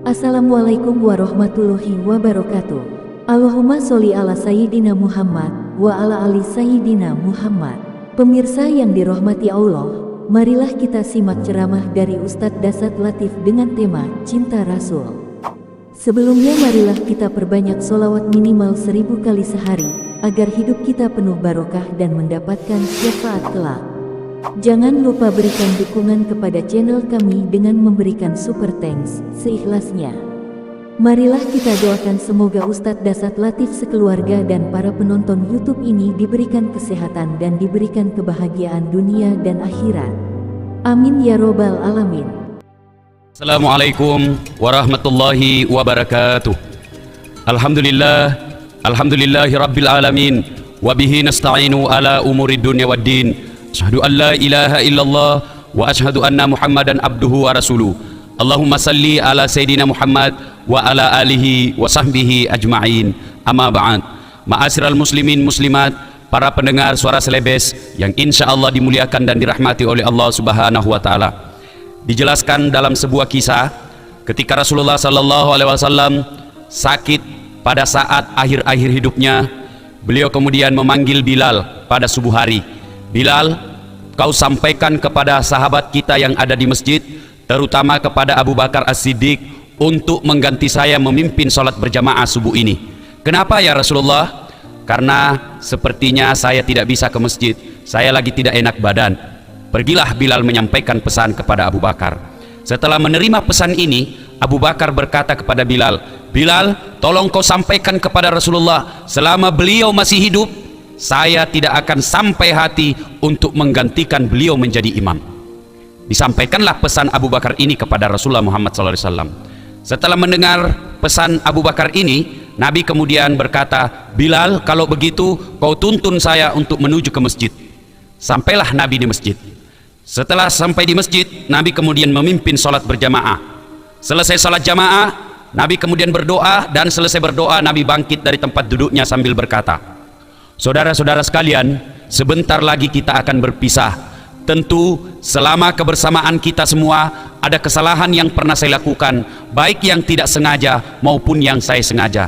Assalamualaikum warahmatullahi wabarakatuh. Allahumma sholli ala Sayyidina Muhammad wa ala ali Sayyidina Muhammad. Pemirsa yang dirahmati Allah, marilah kita simak ceramah dari Ustadz Dasat Latif dengan tema Cinta Rasul. Sebelumnya marilah kita perbanyak sholawat minimal 1000 kali sehari, agar hidup kita penuh barokah dan mendapatkan syafaat kelak. Jangan lupa berikan dukungan kepada channel kami dengan memberikan super thanks seikhlasnya. Marilah kita doakan semoga Ustadz Dasat Latif sekeluarga dan para penonton YouTube ini diberikan kesehatan dan diberikan kebahagiaan dunia dan akhirat. Amin ya robbal alamin. Assalamualaikum warahmatullahi wabarakatuh. Alhamdulillahi rabbil alamin. Wabihi nasta'inu ala umuri dunya waddin. Asyhadu an la ilaha illallah wa asyhadu anna Muhammadan abduhu wa rasuluh. Allahumma salli ala Sayyidina Muhammad wa ala alihi wa sahbihi ajma'in. Amma ba'd. Ma'asyiral muslimin muslimat, para pendengar suara selebes yang insya Allah dimuliakan dan dirahmati oleh Allah Subhanahu wa taala. Dijelaskan dalam sebuah kisah ketika Rasulullah sallallahu alaihi wasallam sakit pada saat akhir-akhir hidupnya, beliau kemudian memanggil Bilal pada subuh hari. Bilal, kau sampaikan kepada sahabat kita yang ada di masjid, terutama kepada Abu Bakar As-Siddiq, untuk mengganti saya memimpin sholat berjamaah subuh ini. Kenapa ya Rasulullah? Karena sepertinya saya tidak bisa ke masjid, saya lagi tidak enak badan. Pergilah Bilal menyampaikan pesan kepada Abu Bakar. Setelah menerima pesan ini, Abu Bakar berkata kepada Bilal, Bilal, tolong kau sampaikan kepada Rasulullah, selama beliau masih hidup, saya tidak akan sampai hati untuk menggantikan beliau menjadi imam. Disampaikanlah pesan Abu Bakar ini kepada Rasulullah Muhammad SAW. Setelah mendengar pesan Abu Bakar ini, Nabi kemudian berkata, Bilal, kalau begitu kau tuntun saya untuk menuju ke masjid. Sampailah Nabi di masjid. Setelah sampai di masjid, Nabi kemudian memimpin sholat berjamaah. Selesai sholat jamaah, Nabi kemudian berdoa, dan selesai berdoa Nabi bangkit dari tempat duduknya sambil berkata, saudara-saudara sekalian, sebentar lagi kita akan berpisah. Tentu selama kebersamaan kita semua ada kesalahan yang pernah saya lakukan, baik yang tidak sengaja maupun yang saya sengaja.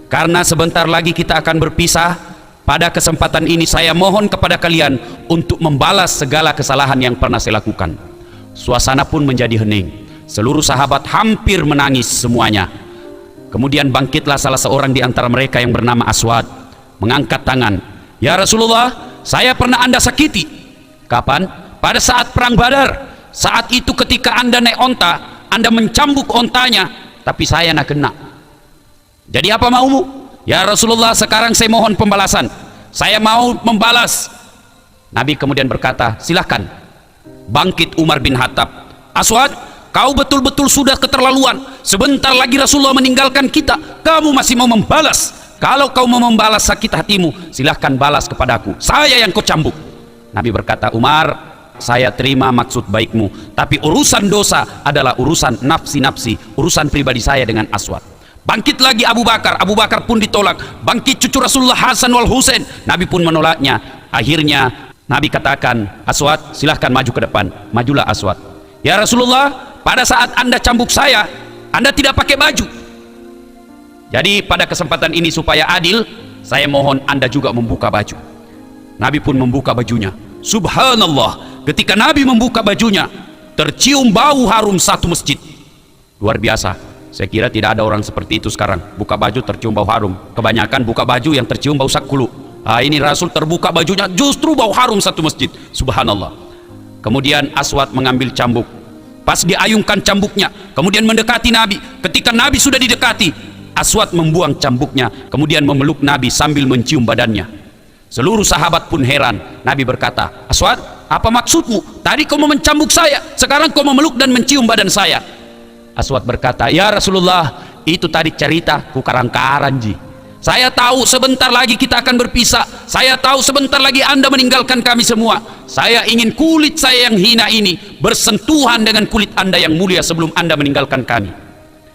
Karena sebentar lagi kita akan berpisah, pada kesempatan ini saya mohon kepada kalian untuk membalas segala kesalahan yang pernah saya lakukan. Suasana pun menjadi hening. Seluruh sahabat hampir menangis semuanya. Kemudian bangkitlah salah seorang di antara mereka yang bernama Aswad, mengangkat tangan. Ya Rasulullah, saya pernah Anda sakiti. Kapan? Pada saat perang Badar. Saat itu ketika Anda naik onta, Anda mencambuk ontanya, tapi saya nak kena. Jadi apa maumu? Ya Rasulullah, sekarang saya mohon pembalasan, saya mau membalas. Nabi kemudian berkata, silahkan. Bangkit Umar bin Khattab, Aswad, kau betul-betul sudah keterlaluan. Sebentar lagi Rasulullah meninggalkan kita, kamu masih mau membalas? Kalau kau mau membalas sakit hatimu, silahkan balas kepadaku, saya yang kau cambuk. Nabi berkata, Umar, saya terima maksud baikmu, tapi urusan dosa adalah urusan nafsi-nafsi, urusan pribadi saya dengan Aswad. Bangkit lagi Abu Bakar. Abu Bakar pun ditolak. Bangkit cucu Rasulullah Hasan wal Husain, Nabi pun menolaknya. Akhirnya Nabi katakan, Aswad, silahkan maju ke depan. Majulah Aswad. Ya Rasulullah, pada saat Anda cambuk saya, Anda tidak pakai baju. Jadi pada kesempatan ini supaya adil, saya mohon Anda juga membuka baju. Nabi pun membuka bajunya. Subhanallah, ketika Nabi membuka bajunya, tercium bau harum satu masjid. Luar biasa. Saya kira tidak ada orang seperti itu sekarang. Buka baju tercium bau harum. Kebanyakan buka baju yang tercium bau sakulu. Ini Rasul terbuka bajunya, justru bau harum satu masjid. Subhanallah. Kemudian Aswad mengambil cambuk. Pas diayungkan cambuknya, kemudian mendekati Nabi. Ketika Nabi sudah didekati, Aswad membuang cambuknya, kemudian memeluk Nabi sambil mencium badannya. Seluruh sahabat pun heran. Nabi berkata, Aswad, apa maksudmu? Tadi kau mau mencambuk saya, sekarang kau memeluk dan mencium badan saya. Aswad berkata, ya Rasulullah, itu tadi cerita ku karang-karang ji. Saya tahu sebentar lagi kita akan berpisah. Saya tahu sebentar lagi Anda meninggalkan kami semua. Saya ingin kulit saya yang hina ini bersentuhan dengan kulit Anda yang mulia sebelum Anda meninggalkan kami.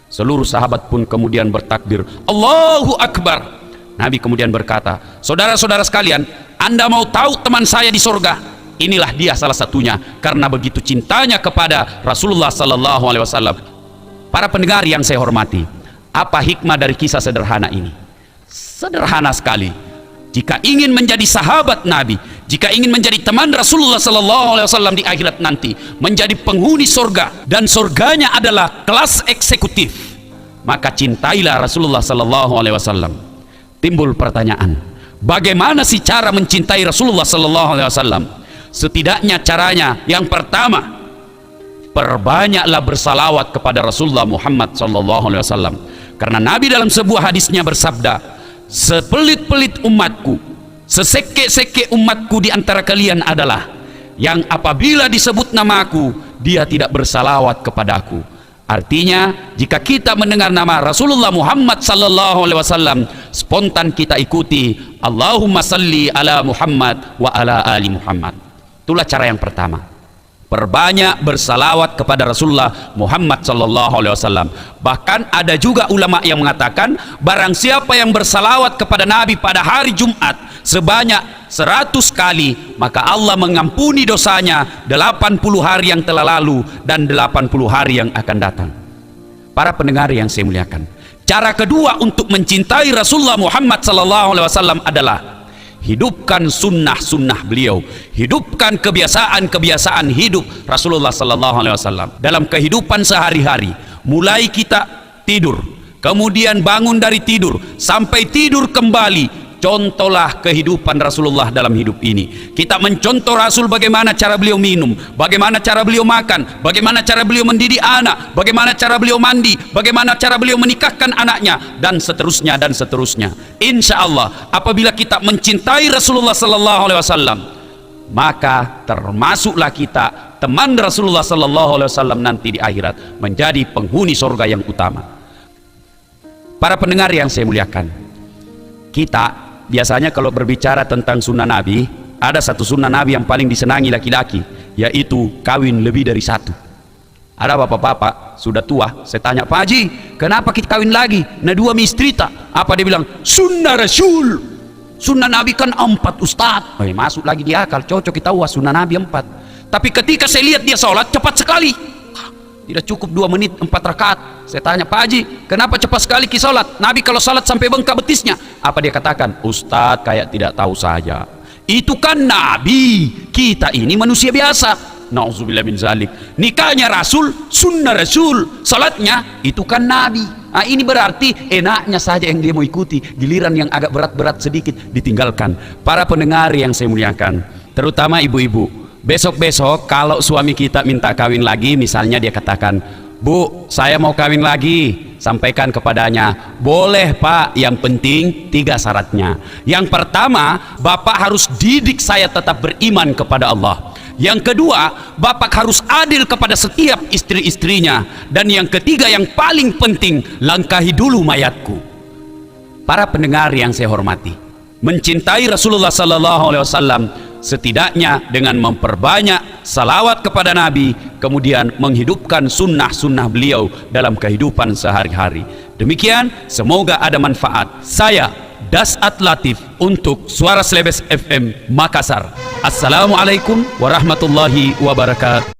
Seluruh sahabat pun kemudian bertakbir, Allahu Akbar. Nabi kemudian berkata, saudara-saudara sekalian, Anda mau tahu teman saya di surga? Inilah dia salah satunya, karena begitu cintanya kepada Rasulullah sallallahu alaihi wasallam. Para pendengar yang saya hormati, apa hikmah dari kisah sederhana ini? Sederhana sekali. Jika ingin menjadi sahabat Nabi, jika ingin menjadi teman Rasulullah SAW di akhirat nanti, menjadi penghuni surga, dan surganya adalah kelas eksekutif, maka cintailah Rasulullah SAW. Timbul pertanyaan, bagaimana sih cara mencintai Rasulullah SAW? Setidaknya caranya yang pertama, perbanyaklah bersalawat kepada Rasulullah Muhammad SAW. Karena Nabi dalam sebuah hadisnya bersabda, sepelit-pelit umatku, seseke-seke umatku di antara kalian adalah yang apabila disebut namaku, dia tidak bersalawat kepadaku. Artinya, jika kita mendengar nama Rasulullah Muhammad SAW, spontan kita ikuti, Allahumma salli ala Muhammad wa ala ali Muhammad. Itulah cara yang pertama. Perbanyak bersalawat kepada Rasulullah Muhammad SAW. Bahkan ada juga ulama yang mengatakan, barang siapa yang bersalawat kepada Nabi pada hari Jumat sebanyak 100 kali, maka Allah mengampuni dosanya 80 hari yang telah lalu dan 80 hari yang akan datang. Para pendengar yang saya muliakan, cara kedua untuk mencintai Rasulullah Muhammad SAW adalah hidupkan sunnah-sunnah beliau, hidupkan kebiasaan-kebiasaan hidup Rasulullah SAW dalam kehidupan sehari-hari. Mulai kita tidur, kemudian bangun dari tidur sampai tidur kembali, contohlah kehidupan Rasulullah dalam hidup ini. Kita mencontoh Rasul, bagaimana cara beliau minum, bagaimana cara beliau makan, bagaimana cara beliau mendidik anak, bagaimana cara beliau mandi, bagaimana cara beliau menikahkan anaknya, dan seterusnya dan seterusnya. Insya Allah, apabila kita mencintai Rasulullah SAW, maka termasuklah kita teman Rasulullah SAW nanti di akhirat, menjadi penghuni surga yang utama. Para pendengar yang saya muliakan, kita biasanya kalau berbicara tentang sunnah Nabi, ada satu sunnah Nabi yang paling disenangi laki-laki, yaitu kawin lebih dari satu. Ada bapak-bapak sudah tua, saya tanya, Pak Haji, kenapa kita kawin lagi? Nah, 2 istri tak? Apa dia bilang? Sunnah Rasul. Sunnah Nabi kan 4 Ustaz. Masuk lagi di akal, cocok kita, wah sunnah Nabi 4. Tapi ketika saya lihat dia sholat cepat sekali, tidak cukup 2 menit 4 rakaat. Saya tanya, Pak Haji, kenapa cepat sekali ki sholat? Nabi kalau sholat sampai bengkak betisnya. Apa dia katakan? Ustadz kayak tidak tahu saja. Itu kan Nabi, kita ini manusia biasa. Nauzubillah min zalik. Nikahnya Rasul, sunnah Rasul. Sholatnya itu kan Nabi. Nah, ini berarti enaknya saja yang dia mau ikuti, giliran yang agak berat-berat sedikit ditinggalkan. Para pendengar yang saya muliakan, terutama ibu-ibu, besok-besok kalau suami kita minta kawin lagi, misalnya dia katakan, Bu, saya mau kawin lagi, sampaikan kepadanya, boleh Pak, yang penting 3 syaratnya. Yang pertama, Bapak harus didik saya tetap beriman kepada Allah. Yang kedua, Bapak harus adil kepada setiap istri-istrinya. Dan yang ketiga, yang paling penting, langkahi dulu mayatku. Para pendengar yang saya hormati, mencintai Rasulullah SAW setidaknya dengan memperbanyak salawat kepada Nabi, kemudian menghidupkan sunnah-sunnah beliau dalam kehidupan sehari-hari. Demikian, semoga ada manfaat. Saya Dasat Latif untuk Suara Slebes FM Makassar. Assalamualaikum warahmatullahi wabarakatuh.